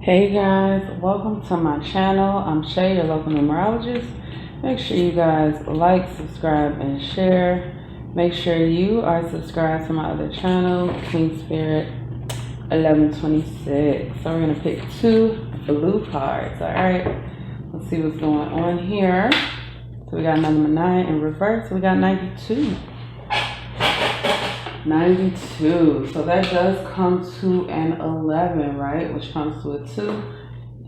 Hey guys, welcome to my channel. I'm Shay, your local numerologist. Make sure you guys like, subscribe, and share. Make sure you are subscribed to my other channel, Queen Spirit 1126. So we're gonna pick two blue cards. All right, let's see what's going on here. So we got number 9 in reverse. We got 92. 92. So that does come to an 11, right? Which comes to a 2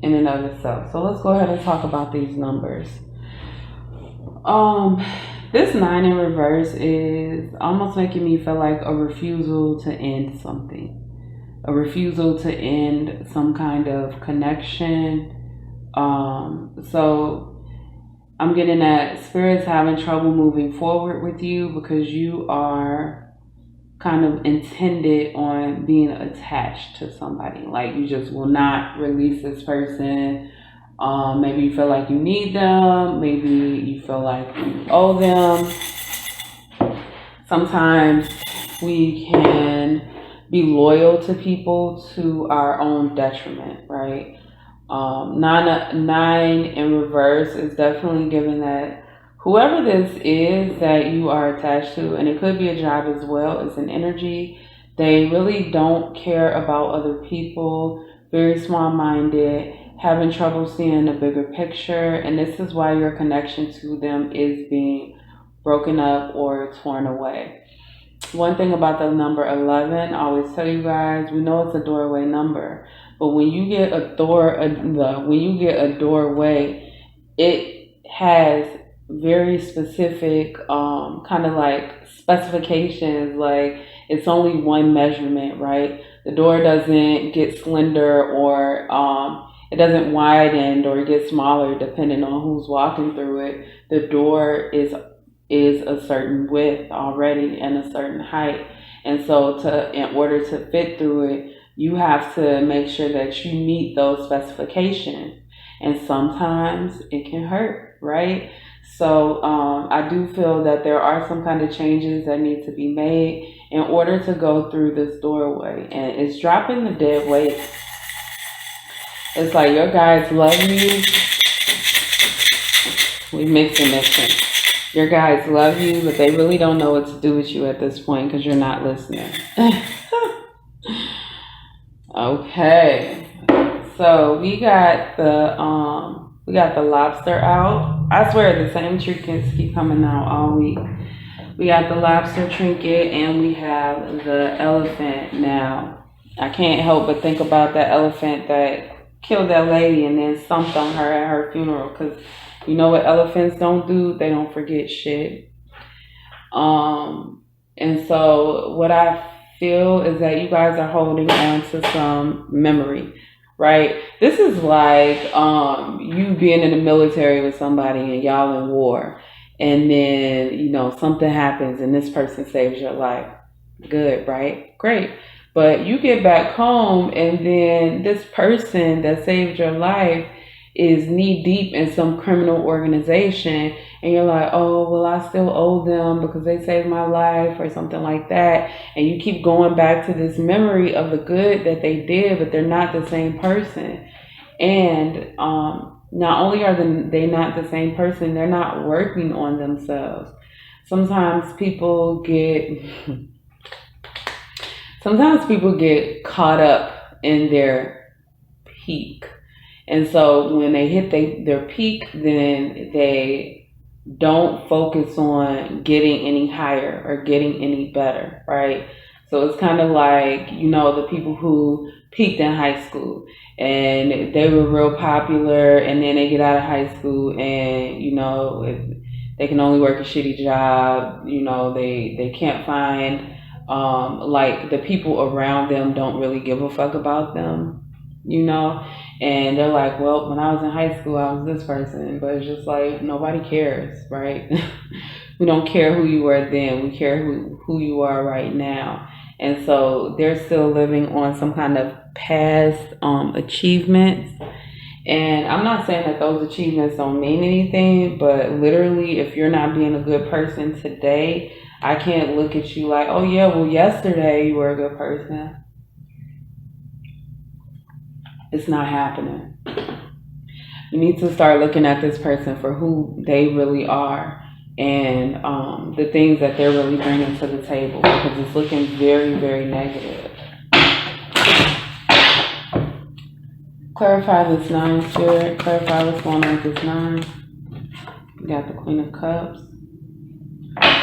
in and of itself. So let's go ahead and talk about these numbers. This 9 in reverse is almost making me feel like a refusal to end something. A refusal to end some kind of connection. So I'm getting that Spirit's having trouble moving forward with you because you are kind of intended on being attached to somebody. Like you just will not release this person. Maybe you feel like you need them. Maybe you feel like you owe them. Sometimes we can be loyal to people to our own detriment, right? 9 in reverse is definitely giving that whoever this is that you are attached to, and it could be a job as well, is an energy. They really don't care about other people, very small-minded, having trouble seeing the bigger picture, and this is why your connection to them is being broken up or torn away. One thing about the number 11, I always tell you guys, we know it's a doorway number, but when you get a doorway, it has very specific kind of like specifications. Like it's only one measurement, right? The door doesn't get slender or it doesn't widen or get smaller depending on who's walking through it. The door is a certain width already and a certain height, and so in order to fit through it, you have to make sure that you meet those specifications, and sometimes it can hurt, right? So I do feel that there are some kind of changes that need to be made in order to go through this doorway. And it's dropping the dead weight. It's like your guys love you. We mixing. Your guys love you, but they really don't know what to do with you at this point because you're not listening. Okay. So we got the lobster out. I swear the same trinkets keep coming out all week. We got the lobster trinket and we have the elephant now. I can't help but think about that elephant that killed that lady and then stomped on her at her funeral, because you know what elephants don't do? They don't forget shit. And so what I feel is that you guys are holding on to some memory. Right? This is like you being in the military with somebody and y'all in war, and then, you know, something happens and this person saves your life. Good, right? Great. But you get back home and then this person that saved your life is knee deep in some criminal organization, and you're like, oh, well, I still owe them because they saved my life or something like that. And you keep going back to this memory of the good that they did, but they're not the same person. And not only are they not the same person, they're not working on themselves. Sometimes people get caught up in their peak. And so when they hit their peak, then they don't focus on getting any higher or getting any better, right? So it's kind of like, you know, the people who peaked in high school and they were real popular, and then they get out of high school and, you know, they can only work a shitty job. You know, they can't find, like the people around them don't really give a fuck about them, you know? And they're like, well, when I was in high school, I was this person. But it's just like, nobody cares, right? We don't care who you were then. We care who you are right now. And so they're still living on some kind of past achievements. And I'm not saying that those achievements don't mean anything, but literally, if you're not being a good person today, I can't look at you like, oh yeah, well, yesterday you were a good person. It's not happening. You need to start looking at this person for who they really are and the things that they're really bringing to the table, because it's looking very, very negative. Clarify this 9, Spirit. Clarify what's going on with this 9. We got the Queen of Cups.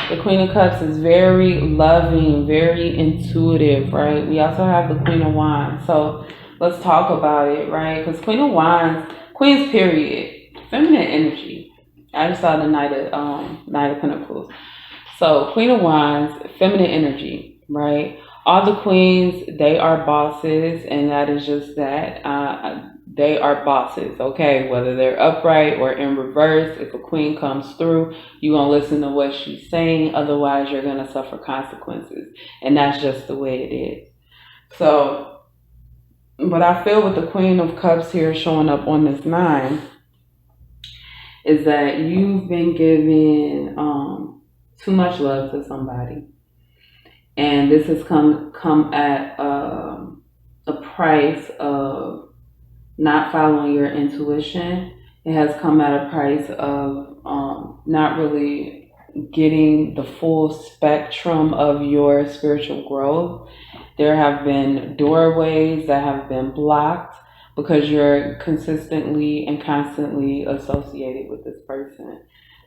The Queen of Cups is very loving, very intuitive, right? We also have the Queen of Wands. So let's talk about it, right? Because Queen of Wands, Queen's period, feminine energy. I just saw the Knight of Pentacles. So Queen of Wands, feminine energy, right? All the queens, they are bosses, and that is just that. They are bosses, okay? Whether they're upright or in reverse, if a queen comes through, you're going to listen to what she's saying. Otherwise, you're going to suffer consequences. And that's just the way it is. So, what I feel with the Queen of Cups here showing up on this 9 is that you've been giving too much love to somebody. And this has come at a price of not following your intuition. It has come at a price of not really getting the full spectrum of your spiritual growth. There have been doorways that have been blocked because you're consistently and constantly associated with this person.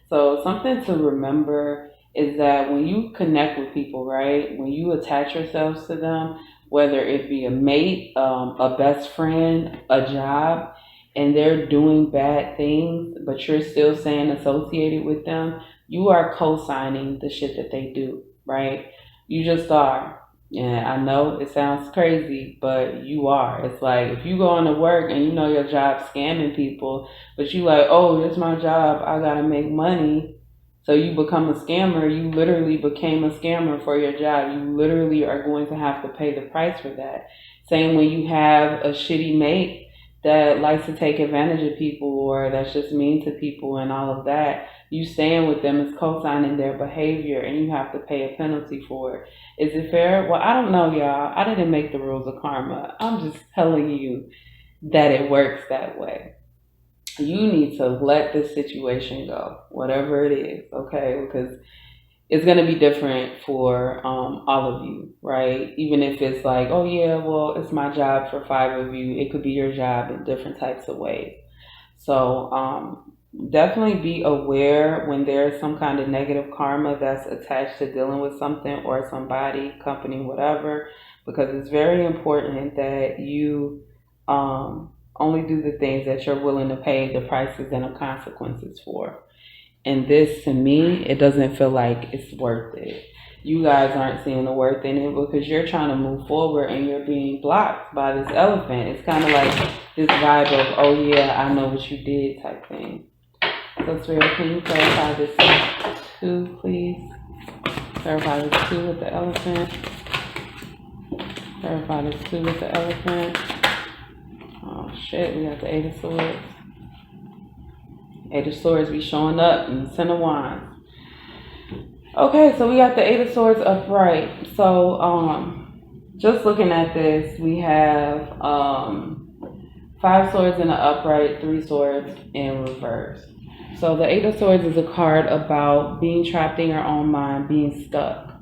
So something to remember is that when you connect with people, right, when you attach yourselves to them, whether it be a mate, a best friend, a job, and they're doing bad things, but you're still staying associated with them, you are co-signing the shit that they do, right? You just are. And I know it sounds crazy, but you are. It's like if you go into work and you know your job's scamming people, but you like, oh, it's my job, I gotta make money. So you become a scammer. You literally became a scammer for your job. You literally are going to have to pay the price for that. Same when you have a shitty mate that likes to take advantage of people or that's just mean to people and all of that. You staying with them is co-signing their behavior and you have to pay a penalty for it. Is it fair? Well, I don't know, y'all. I didn't make the rules of karma. I'm just telling you that it works that way. You need to let this situation go, whatever it is, okay? Because it's going to be different for all of you, right? Even if it's like, oh yeah, well, it's my job for 5 of you. It could be your job in different types of ways. So definitely be aware when there's some kind of negative karma that's attached to dealing with something or somebody, company, whatever, because it's very important that you only do the things that you're willing to pay the prices and the consequences for. And this, to me, it doesn't feel like it's worth it. You guys aren't seeing the worth in it because you're trying to move forward and you're being blocked by this elephant. It's kind of like this vibe of, oh yeah, I know what you did type thing. So Spirit, can you clarify this 2, please? Clarify this 2 with the elephant. Clarify this 2 with the elephant. Oh shit, we got the 8 of Swords. 8 of Swords be showing up in the 10 of Wands. Okay, so we got the 8 of Swords upright. So just looking at this, we have 5 swords in the upright, 3 swords in reverse. So the 8 of Swords is a card about being trapped in your own mind, being stuck,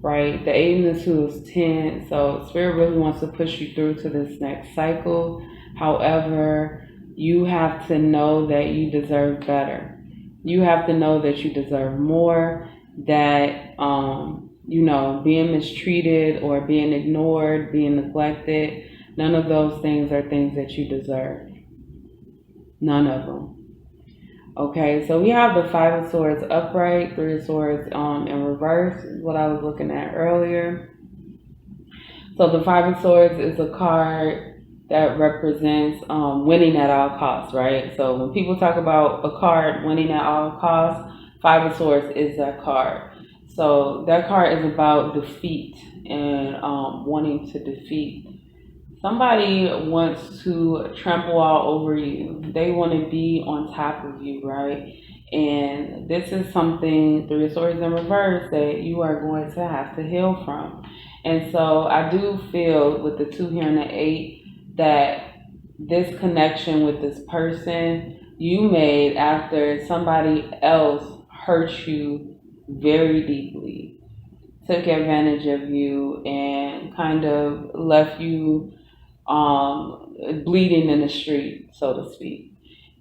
right? The 8 and the 2 is 10. So Spirit really wants to push you through to this next cycle. However, you have to know that you deserve better. You have to know that you deserve more, that, being mistreated or being ignored, being neglected, none of those things are things that you deserve. None of them. Okay, so we have the 5 of Swords upright, 3 of Swords in reverse, is what I was looking at earlier. So the 5 of Swords is a card that represents winning at all costs, right? So when people talk about a card winning at all costs, 5 of Swords is that card. So that card is about defeat and wanting to defeat. Somebody wants to trample all over you. They want to be on top of you, right? And this is something, 3 of Swords in reverse, that you are going to have to heal from. And so I do feel with the 2 here and the 8 that this connection with this person you made after somebody else hurt you very deeply, took advantage of you, and kind of left you bleeding in the street, so to speak.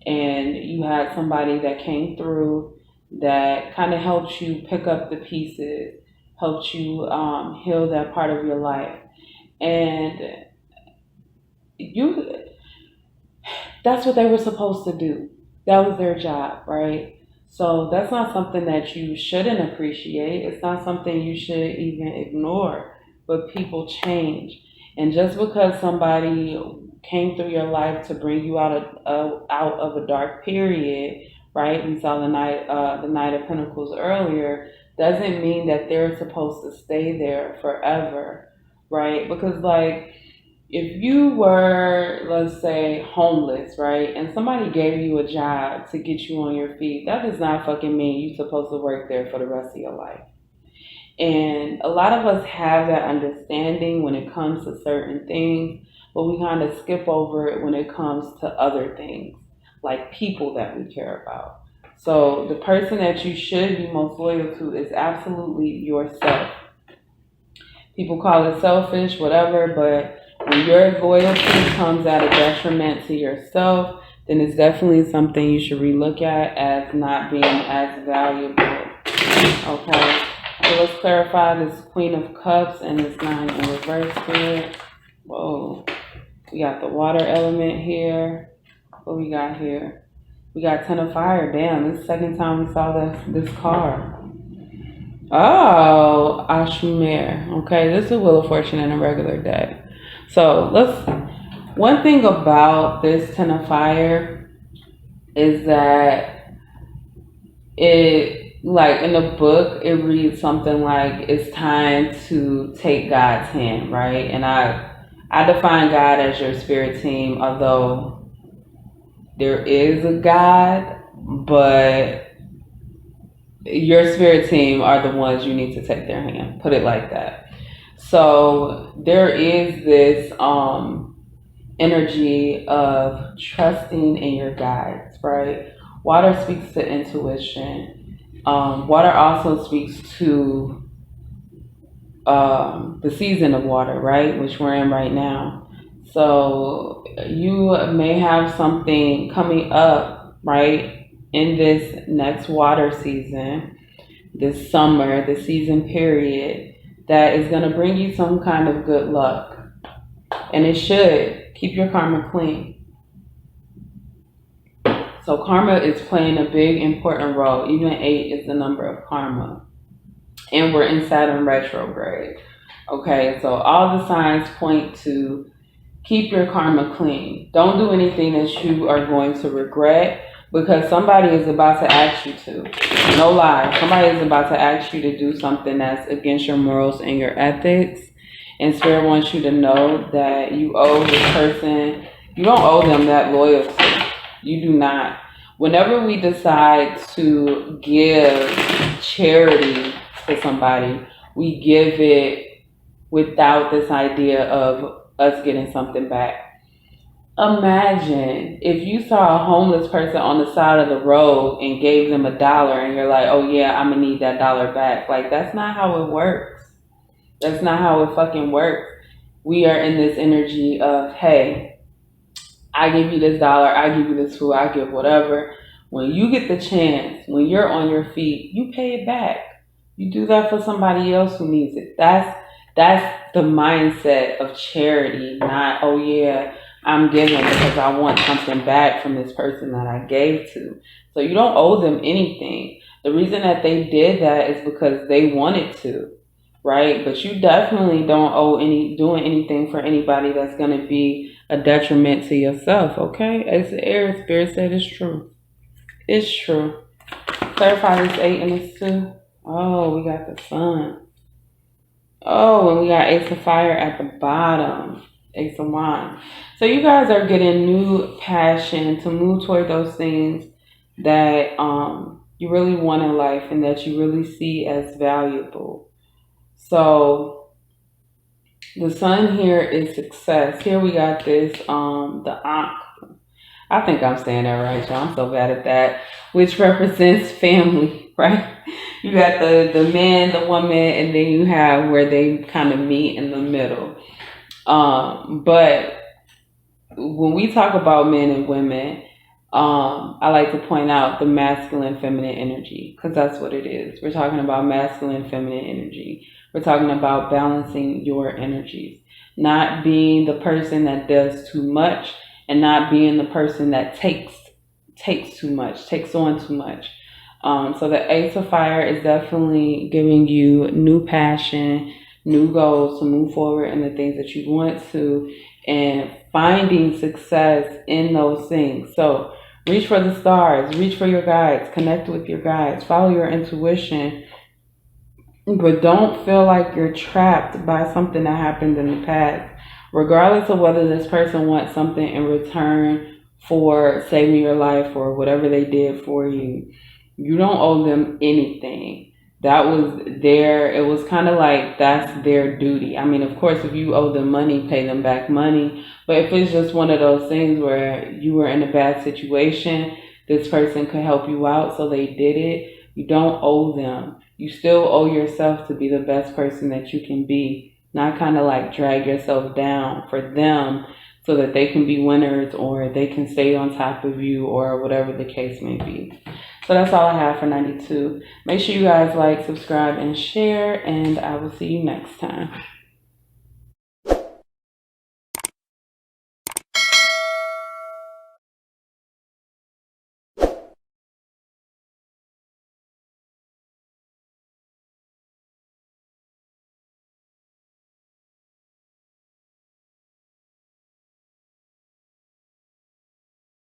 And you had somebody that came through that kind of helped you pick up the pieces, helped you heal that part of your life. And you that's what they were supposed to do. That was their job, right? So that's not something that you shouldn't appreciate. It's not something you should even ignore. But people change. And just because somebody came through your life to bring you out of a dark period, right? We saw the Knight of Pentacles earlier, doesn't mean that they're supposed to stay there forever, right? Because like if you were, let's say, homeless, right, and somebody gave you a job to get you on your feet, that does not fucking mean you're supposed to work there for the rest of your life. And a lot of us have that understanding when it comes to certain things, but we kind of skip over it when it comes to other things, like people that we care about. So the person that you should be most loyal to is absolutely yourself. People call it selfish, whatever, but when your loyalty comes at a detriment to yourself, then it's definitely something you should relook at as not being as valuable. Okay, so let's clarify this Queen of Cups and this 9 in reverse spirit. Whoa, we got the water element here. What we got here? We got 10 of Fire. Damn, this is the second time we saw this card. Oh, Ashmere. Okay, this is a Wheel of Fortune in a regular deck. So one thing about this 10 of Fire is that it, like in the book, it reads something like it's time to take God's hand, right? And I define God as your spirit team, although there is a God, but your spirit team are the ones you need to take their hand, put it like that. So there is this energy of trusting in your guides, right? Water speaks to intuition. Water also speaks to the season of water, right? Which we're in right now. So you may have something coming up, right? In this next water season, this summer, the season period, that is going to bring you some kind of good luck. And it should. Keep your karma clean. So karma is playing a big, important role. Even 8 is the number of karma. And we're in Saturn retrograde. Okay, so all the signs point to keep your karma clean. Don't do anything that you are going to regret, because somebody is about to ask you to. No lie. Somebody is about to ask you to do something that's against your morals and your ethics. And Spirit wants you to know that you owe this person, you don't owe them that loyalty. You do not. Whenever we decide to give charity to somebody, we give it without this idea of us getting something back. Imagine if you saw a homeless person on the side of the road and gave them $1 and you're like, oh yeah, I'm gonna need that $1 back. Like, that's not how it works. That's not how it fucking works. We are in this energy of, hey, I give you this $1, I give you this food, I give whatever. When you get the chance, when you're on your feet, you pay it back. You do that for somebody else who needs it. That's the mindset of charity, not, oh yeah, I'm giving because I want something back from this person that I gave to. So you don't owe them anything. The reason that they did that is because they wanted to, right? But you definitely don't owe doing anything for anybody that's going to be a detriment to yourself, okay? As the air spirit said, it's true. It's true. Clarify this 8 and this 2. Oh, we got the Sun. Oh, and we got Ace of Fire at the bottom. Ace of Wands. So you guys are getting new passion to move toward those things that you really want in life and that you really see as valuable. So The sun here is success. Here we got this, the Ankh. I think I'm saying that right, y'all. I'm so bad at that. Which represents family, right? You got the man, the woman, and then you have where they kind of meet in the middle. But when we talk about men and women, I like to point out the masculine, feminine energy because that's what it is. We're talking about masculine, feminine energy. We're talking about balancing your energies, not being the person that does too much and not being the person that takes too much, takes on too much. So the Ace of Fire is definitely giving you new passion, new goals to move forward in the things that you want to, and finding success in those things. So reach for the stars, reach for your guides, connect with your guides, follow your intuition, but don't feel like you're trapped by something that happened in the past. Regardless of whether this person wants something in return for saving your life or whatever they did for you, you don't owe them anything. That was their, it was kind of like that's their duty. I mean, of course, if you owe them money, pay them back money. But if it's just one of those things where you were in a bad situation, this person could help you out, so they did it, you don't owe them. You still owe yourself to be the best person that you can be, not kind of like drag yourself down for them so that they can be winners or they can stay on top of you or whatever the case may be. So that's all I have for 92. Make sure you guys like, subscribe, and share, and I will see you next time.